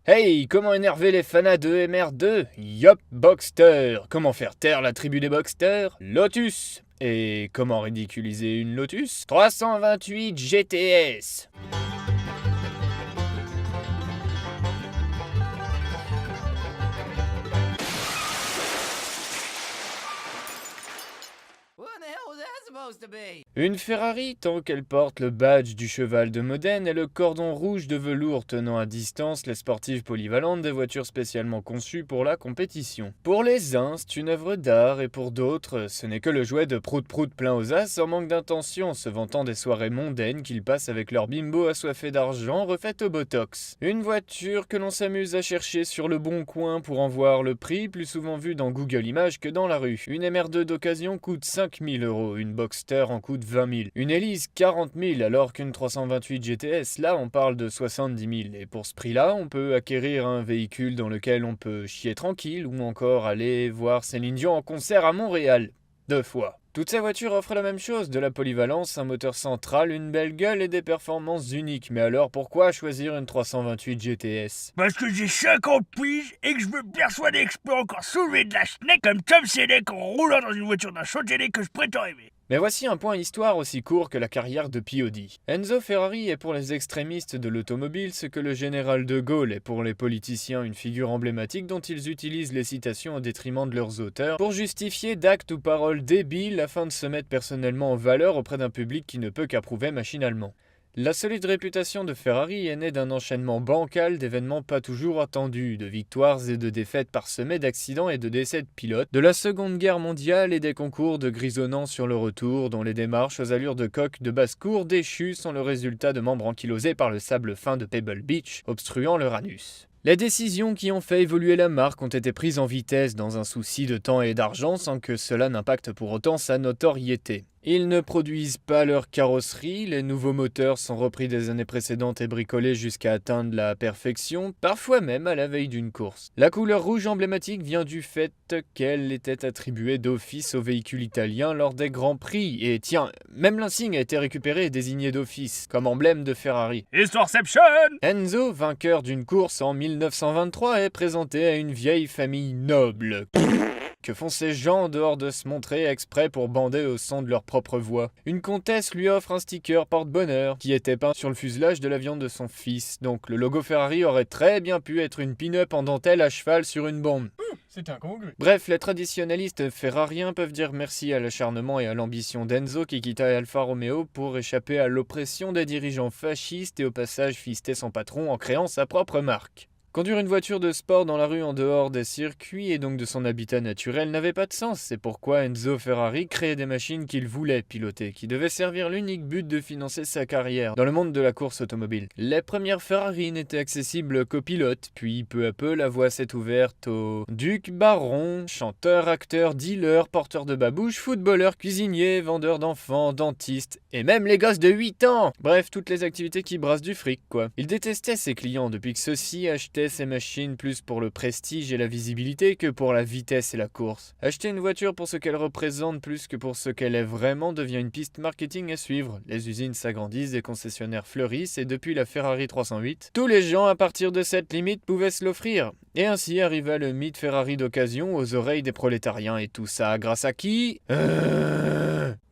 Hey, comment énerver les fanas de MR2? Yop, Boxster. Comment faire taire la tribu des Boxsters? Lotus. Et comment ridiculiser une Lotus? 328 GTS. Une Ferrari, tant qu'elle porte le badge du cheval de Modène et le cordon rouge de velours tenant à distance les sportives polyvalentes des voitures spécialement conçues pour la compétition. Pour les uns, c'est une œuvre d'art et pour d'autres, ce n'est que le jouet de prout-prout plein aux as en manque d'intention, se vantant des soirées mondaines qu'ils passent avec leur bimbo assoiffé d'argent refaite au botox. Une voiture que l'on s'amuse à chercher sur le bon coin pour en voir le prix, plus souvent vu dans Google Images que dans la rue. Une MR2 d'occasion coûte 5 000 €, une Boxster en coûte 20 000. Une Elise 40 000 alors qu'une 328 GTS, là on parle de 70 000. Et pour ce prix-là, on peut acquérir un véhicule dans lequel on peut chier tranquille ou encore aller voir Céline Dion en concert à Montréal. 2 fois. Toutes ces voitures offrent la même chose, de la polyvalence, un moteur central, une belle gueule et des performances uniques. Mais alors pourquoi choisir une 328 GTS? Parce que j'ai 50 piges et que je me persuader que je peux encore soulever de la schneck comme Tom Selleck en roulant dans une voiture d'un show de télé que je prétends aimer. Mais voici un point histoire aussi court que la carrière de POD. Enzo Ferrari est pour les extrémistes de l'automobile ce que le général de Gaulle est pour les politiciens, une figure emblématique dont ils utilisent les citations au détriment de leurs auteurs pour justifier d'actes ou paroles débiles afin de se mettre personnellement en valeur auprès d'un public qui ne peut qu'approuver machinalement. La solide réputation de Ferrari est née d'un enchaînement bancal d'événements pas toujours attendus, de victoires et de défaites parsemées d'accidents et de décès de pilotes, de la Seconde Guerre mondiale et des concours de grisonnants sur le retour, dont les démarches aux allures de coq de basse-cour déchus sont le résultat de membres ankylosés par le sable fin de Pebble Beach, obstruant leur anus. Les décisions qui ont fait évoluer la marque ont été prises en vitesse dans un souci de temps et d'argent sans que cela n'impacte pour autant sa notoriété. Ils ne produisent pas leur carrosserie, les nouveaux moteurs sont repris des années précédentes et bricolés jusqu'à atteindre la perfection, parfois même à la veille d'une course. La couleur rouge emblématique vient du fait qu'elle était attribuée d'office au véhicule italien lors des Grands Prix, et tiens, même l'insigne a été récupéré et désigné d'office, comme emblème de Ferrari. Histoireception! Enzo, vainqueur d'une course en 1923, est présenté à une vieille famille noble. Que font ces gens en dehors de se montrer exprès pour bander au son de leur propre voix? Une comtesse lui offre un sticker porte-bonheur qui était peint sur le fuselage de l'avion de son fils, donc le logo Ferrari aurait très bien pu être une pin-up en dentelle à cheval sur une bombe. C'est incongru. Bref, les traditionnalistes ferrariens peuvent dire merci à l'acharnement et à l'ambition d'Enzo qui quitta Alfa Romeo pour échapper à l'oppression des dirigeants fascistes et au passage fister son patron en créant sa propre marque. Conduire une voiture de sport dans la rue en dehors des circuits et donc de son habitat naturel n'avait pas de sens. C'est pourquoi Enzo Ferrari créait des machines qu'il voulait piloter, qui devaient servir l'unique but de financer sa carrière dans le monde de la course automobile. Les premières Ferrari n'étaient accessibles qu'aux pilotes, puis peu à peu la voie s'est ouverte aux ducs, barons, chanteurs, acteurs, dealers, porteurs de babouches, footballeurs, cuisiniers, vendeurs d'enfants, dentistes et même les gosses de 8 ans. Bref, toutes les activités qui brassent du fric quoi. Il détestait ses clients depuis que ceux-ci achetaient ces machines plus pour le prestige et la visibilité que pour la vitesse et la course. Acheter une voiture pour ce qu'elle représente plus que pour ce qu'elle est vraiment devient une piste marketing à suivre. Les usines s'agrandissent, les concessionnaires fleurissent et depuis la Ferrari 308, tous les gens à partir de cette limite pouvaient se l'offrir. Et ainsi arriva le mythe Ferrari d'occasion aux oreilles des prolétariens et tout ça grâce à qui?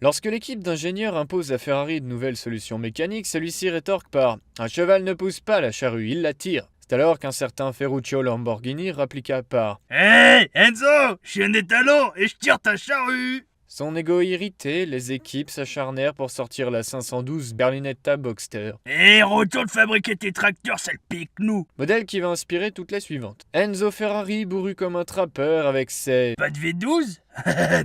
Lorsque l'équipe d'ingénieurs impose à Ferrari de nouvelles solutions mécaniques, celui-ci rétorque par « Un cheval ne pousse pas la charrue, il la tire ». C'est alors qu'un certain Ferruccio Lamborghini répliqua par Hey Enzo, je suis un étalon et je tire ta charrue! Son ego irrité, les équipes s'acharnèrent pour sortir la 512 Berlinetta Boxster. Retourne fabriquer tes tracteurs, sale pique-nous! Modèle qui va inspirer toutes les suivantes. Enzo Ferrari bourru comme un trappeur avec ses... Pas de V12?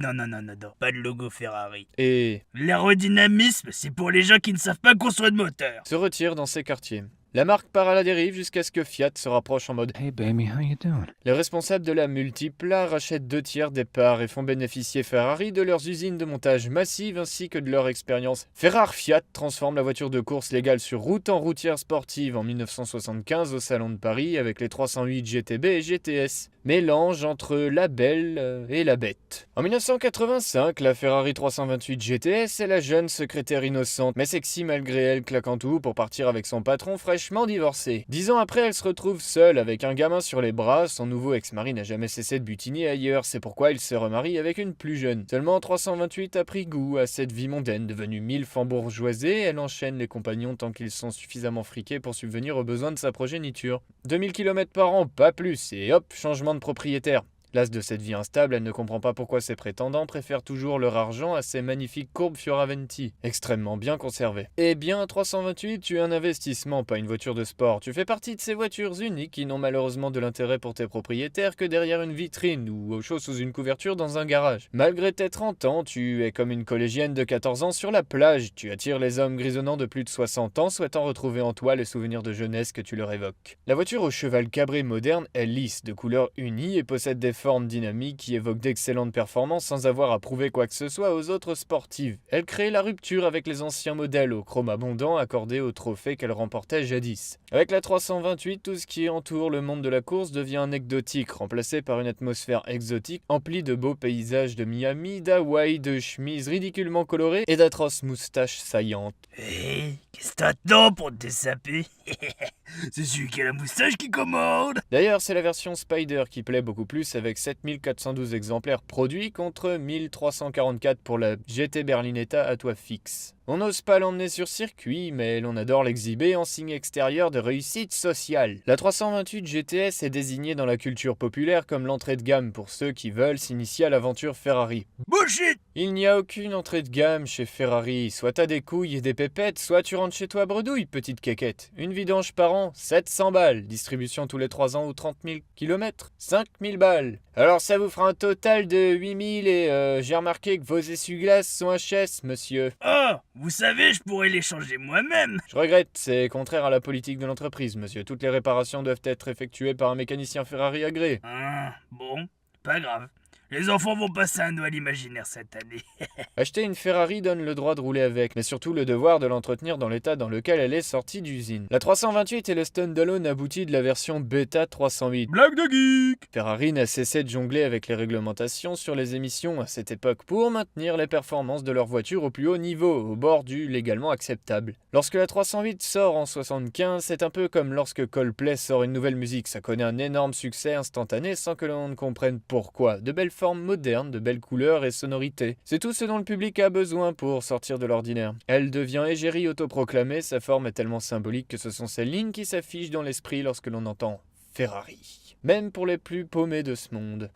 Non, pas de logo Ferrari. Et... L'aérodynamisme, c'est pour les gens qui ne savent pas construire de moteur. se retire dans ses quartiers. La marque part à la dérive jusqu'à ce que Fiat se rapproche en mode Hey baby, how you doing? Les responsables de la Multipla rachètent 2/3 des parts et font bénéficier Ferrari de leurs usines de montage massive ainsi que de leur expérience. Ferrari-Fiat transforme la voiture de course légale sur route en routière sportive en 1975 au Salon de Paris avec les 308 GTB et GTS. Mélange entre la belle et la bête. En 1985, la Ferrari 328 GTS est la jeune secrétaire innocente mais sexy malgré elle claquant tout pour partir avec son patron fraîchement fraîchement divorcée. 10 ans après, elle se retrouve seule avec un gamin sur les bras. Son nouveau ex-mari n'a jamais cessé de butiner ailleurs, c'est pourquoi il se remarie avec une plus jeune. Seulement 328 a pris goût à cette vie mondaine, devenue milf embourgeoisée. Elle enchaîne les compagnons tant qu'ils sont suffisamment friqués pour subvenir aux besoins de sa progéniture. 2000 km par an, pas plus, et hop, changement de propriétaire. Las de cette vie instable, elle ne comprend pas pourquoi ses prétendants préfèrent toujours leur argent à ces magnifiques courbes Fioravanti, extrêmement bien conservées. Eh bien, 328, tu es un investissement, pas une voiture de sport. Tu fais partie de ces voitures uniques qui n'ont malheureusement de l'intérêt pour tes propriétaires que derrière une vitrine ou au chaud sous une couverture dans un garage. Malgré tes 30 ans, tu es comme une collégienne de 14 ans sur la plage. Tu attires les hommes grisonnants de plus de 60 ans souhaitant retrouver en toi les souvenirs de jeunesse que tu leur évoques. La voiture au cheval cabré moderne est lisse, de couleur unie et possède des forme dynamique qui évoque d'excellentes performances sans avoir à prouver quoi que ce soit aux autres sportives. Elle crée la rupture avec les anciens modèles au chrome abondant accordés aux trophées qu'elle remportait jadis. Avec la 328, tout ce qui entoure le monde de la course devient anecdotique, remplacé par une atmosphère exotique emplie de beaux paysages de Miami, d'Hawaï, de chemises ridiculement colorées et d'atroces moustaches saillantes. Hé, qu'est-ce que t'attends pour te dessaper? C'est celui qui a la moustache qui commande. D'ailleurs, c'est la version Spider qui plaît beaucoup plus avec 7412 exemplaires produits contre 1344 pour la GT Berlinetta à toit fixe. On n'ose pas l'emmener sur circuit, mais l'on adore l'exhiber en signe extérieur de réussite sociale. La 328 GTS est désignée dans la culture populaire comme l'entrée de gamme pour ceux qui veulent s'initier à l'aventure Ferrari. Bullshit. Il n'y a aucune entrée de gamme chez Ferrari, soit t'as des couilles et des pépettes, soit tu rentres chez toi bredouille, petite quéquette. Une vidange par an, 700 balles, distribution tous les 3 ans ou 30 000 km, 5000 balles. Alors ça vous fera un total de 8000 et j'ai remarqué que vos essuie-glaces sont HS, monsieur. Oh, vous savez, je pourrais les changer moi-même. Je regrette, c'est contraire à la politique de l'entreprise, monsieur. Toutes les réparations doivent être effectuées par un mécanicien Ferrari agréé. Ah, bon, pas grave. Les enfants vont passer un Noël imaginaire cette année. Acheter une Ferrari donne le droit de rouler avec, mais surtout le devoir de l'entretenir dans l'état dans lequel elle est sortie d'usine. La 328 est le stand-alone abouti de la version Beta 308. Blague de geek. Ferrari n'a cessé de jongler avec les réglementations sur les émissions à cette époque pour maintenir les performances de leur voiture au plus haut niveau, au bord du légalement acceptable. Lorsque la 308 sort en 75, c'est un peu comme lorsque Coldplay sort une nouvelle musique, ça connaît un énorme succès instantané sans que l'on ne comprenne pourquoi. De belles formes modernes, de belles couleurs et sonorités. C'est tout ce dont le public a besoin pour sortir de l'ordinaire. Elle devient égérie autoproclamée, sa forme est tellement symbolique que ce sont ces lignes qui s'affichent dans l'esprit lorsque l'on entend Ferrari. Même pour les plus paumés de ce monde.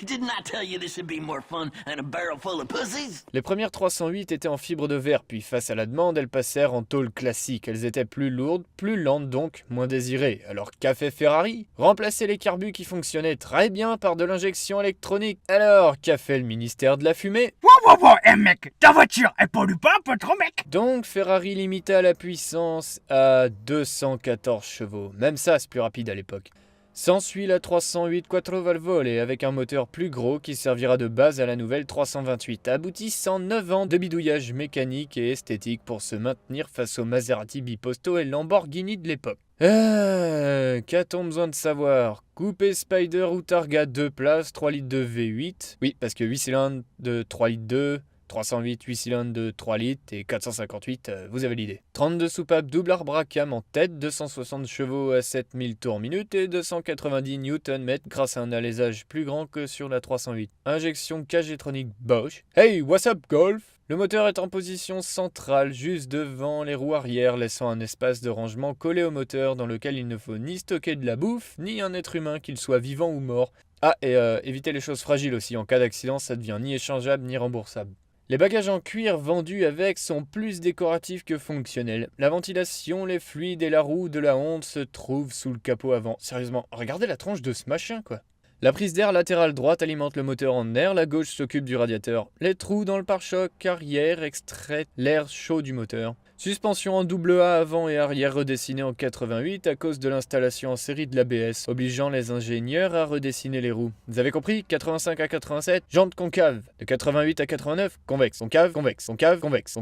Didn't I tell you this would be more fun than a barrel full of pussies? Les premières 308 étaient en fibre de verre, puis face à la demande, elles passèrent en tôle classique. Elles étaient plus lourdes, plus lentes donc, moins désirées. Alors qu'a fait Ferrari? Remplacer les carbus qui fonctionnaient très bien par de l'injection électronique. Alors qu'a fait le ministère de la fumée? Wow, mec, ta voiture, elle pollue pas un peu trop, mec? Donc Ferrari limita la puissance à 214 chevaux. Même ça, c'est plus rapide à l'époque. S'ensuit la 308 Quattrovalvole avec un moteur plus gros qui servira de base à la nouvelle 328, aboutissant 9 ans de bidouillage mécanique et esthétique pour se maintenir face aux Maserati Biposto et Lamborghini de l'époque. Qu'a-t-on besoin de savoir? Coupé Spider ou Targa 2 places, 3 litres de V8. Oui, parce que 8 cylindres de 3 litres 2... 308 8 cylindres de 3 litres et 458, vous avez l'idée. 32 soupapes double arbre-cam en tête, 260 chevaux à 7000 tours minute et 290 Nm grâce à un alésage plus grand que sur la 308. Injection K-Jetronic Bosch. Hey, what's up Golf? Le moteur est en position centrale, juste devant les roues arrière, laissant un espace de rangement collé au moteur dans lequel il ne faut ni stocker de la bouffe, ni un être humain, qu'il soit vivant ou mort. Ah, et évitez les choses fragiles aussi, en cas d'accident, ça devient ni échangeable ni remboursable. Les bagages en cuir vendus avec sont plus décoratifs que fonctionnels. La ventilation, les fluides et la roue de la honte se trouvent sous le capot avant. Sérieusement, regardez la tronche de ce machin, quoi. La prise d'air latérale droite alimente le moteur en air, la gauche s'occupe du radiateur. Les trous dans le pare-choc arrière extraient l'air chaud du moteur. Suspension en double A avant et arrière redessinée en 88 à cause de l'installation en série de l'ABS, obligeant les ingénieurs à redessiner les roues. Vous avez compris? 85 à 87, jantes concaves. De 88 à 89, convexe. Concave, convexe. Concave, convexe.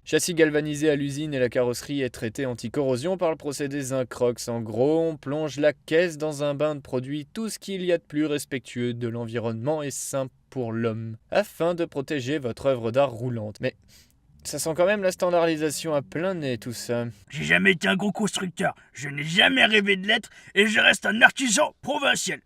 Châssis galvanisé à l'usine et la carrosserie est traitée anti-corrosion par le procédé Zincrox. En gros, on plonge la caisse dans un bain de produits, tout ce qu'il y a de plus respectueux de l'environnement et sain pour l'homme, afin de protéger votre œuvre d'art roulante. Mais Ça sent quand même la standardisation à plein nez tout ça. J'ai jamais été un gros constructeur, je n'ai jamais rêvé de l'être, et je reste un artisan provincial.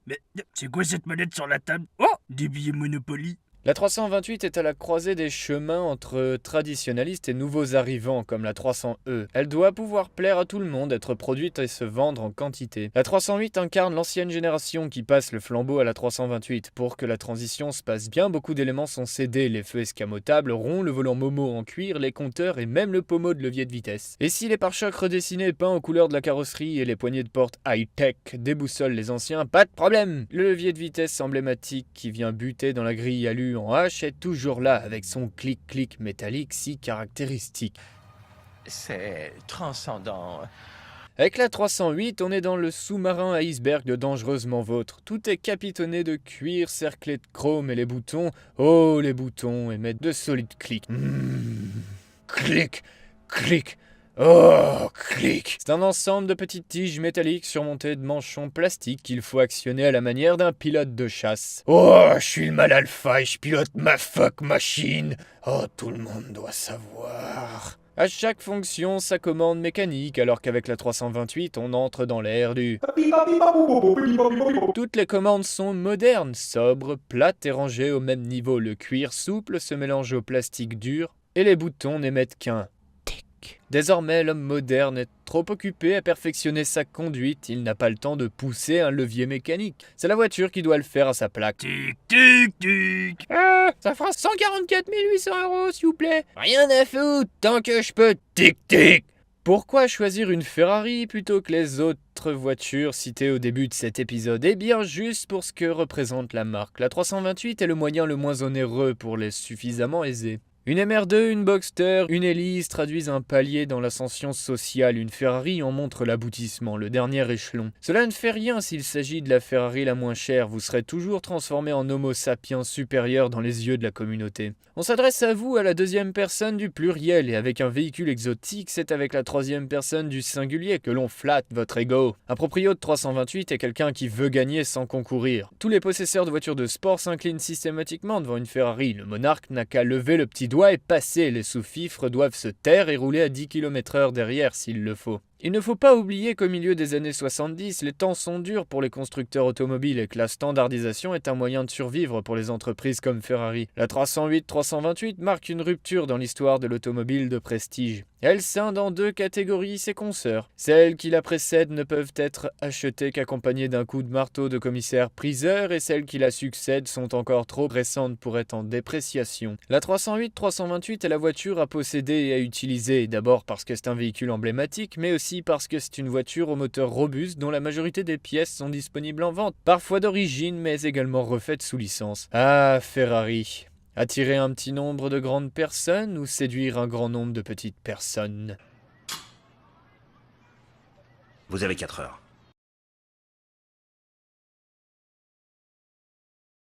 Mais c'est quoi cette manette sur la table? Oh, des billets Monopoly. La 328 est à la croisée des chemins entre traditionalistes et nouveaux arrivants comme la 300E. Elle doit pouvoir plaire à tout le monde, être produite et se vendre en quantité. La 308 incarne l'ancienne génération qui passe le flambeau à la 328. Pour que la transition se passe bien, beaucoup d'éléments sont cédés, les feux escamotables, ronds, le volant Momo en cuir, les compteurs et même le pommeau de levier de vitesse. Et si les pare-chocs redessinés peints aux couleurs de la carrosserie et les poignées de porte high-tech déboussolent les anciens, pas de problème! Le levier de vitesse emblématique qui vient buter dans la grille alu en H est toujours là avec son clic-clic métallique si caractéristique. C'est transcendant. Avec la 308, on est dans le sous-marin iceberg de Dangereusement Vôtre. Tout est capitonné de cuir cerclé de chrome et les boutons, oh les boutons, émettent de solides clics. Clic, clic. Oh, clic! C'est un ensemble de petites tiges métalliques surmontées de manchons plastiques qu'il faut actionner à la manière d'un pilote de chasse. Oh, je suis le mal alpha et je pilote ma fuck machine! Oh, tout le monde doit savoir. À chaque fonction, sa commande mécanique, alors qu'avec la 328, on entre dans l'ère du... Toutes les commandes sont modernes, sobres, plates et rangées au même niveau. Le cuir souple se mélange au plastique dur et les boutons n'émettent qu'un... Désormais, l'homme moderne est trop occupé à perfectionner sa conduite, il n'a pas le temps de pousser un levier mécanique. C'est la voiture qui doit le faire à sa plaque. Tic, tic, tic. Ça fera 144 800 €, s'il vous plaît. Rien à foutre, tant que je peux. Tic, tic. Pourquoi choisir une Ferrari plutôt que les autres voitures citées au début de cet épisode? Eh bien, juste pour ce que représente la marque. La 328 est le moyen le moins onéreux pour les suffisamment aisés. Une MR2, une Boxster, une Elise traduisent un palier dans l'ascension sociale. Une Ferrari en montre l'aboutissement, le dernier échelon. Cela ne fait rien s'il s'agit de la Ferrari la moins chère. Vous serez toujours transformé en homo sapiens supérieur dans les yeux de la communauté. On s'adresse à vous à la deuxième personne du pluriel et avec un véhicule exotique, c'est avec la troisième personne du singulier que l'on flatte votre ego. Un proprio de 328 est quelqu'un qui veut gagner sans concourir. Tous les possesseurs de voitures de sport s'inclinent systématiquement devant une Ferrari. Le monarque n'a qu'à lever le petit doigt et passer. Les sous-fifres doivent se taire et rouler à 10 km/h derrière s'il le faut. Il ne faut pas oublier qu'au milieu des années 70, les temps sont durs pour les constructeurs automobiles et que la standardisation est un moyen de survivre pour les entreprises comme Ferrari. La 308-328 marque une rupture dans l'histoire de l'automobile de prestige. Elle scinde en deux catégories ses consoeurs. Celles qui la précèdent ne peuvent être achetées qu'accompagnées d'un coup de marteau de commissaire-priseur et celles qui la succèdent sont encore trop récentes pour être en dépréciation. La 308-328 est la voiture à posséder et à utiliser, d'abord parce que c'est un véhicule emblématique, mais aussi parce que c'est une voiture au moteur robuste dont la majorité des pièces sont disponibles en vente, parfois d'origine mais également refaites sous licence. Ah, Ferrari. Attirer un petit nombre de grandes personnes ou séduire un grand nombre de petites personnes? Vous avez 4 heures.